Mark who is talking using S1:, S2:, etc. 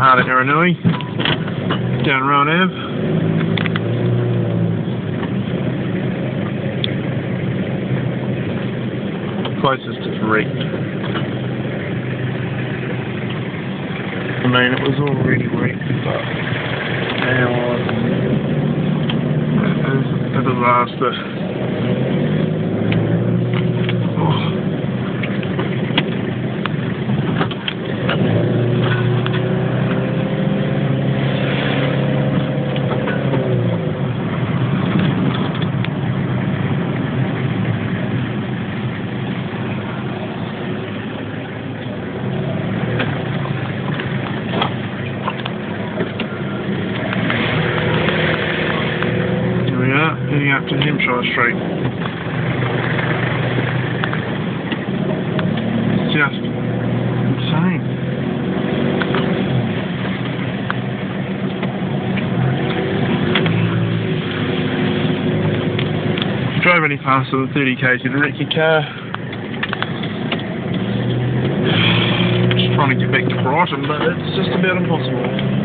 S1: heart of Aranui, down Rowan Ave. Closest is wrecked. I mean, it was already wrecked, but now it is a disaster. Heading up to Hampshire Street. It's just insane. If you drove any faster than 30 km, you'd wreck your car. Just trying to get back to Brighton, but it's just about impossible.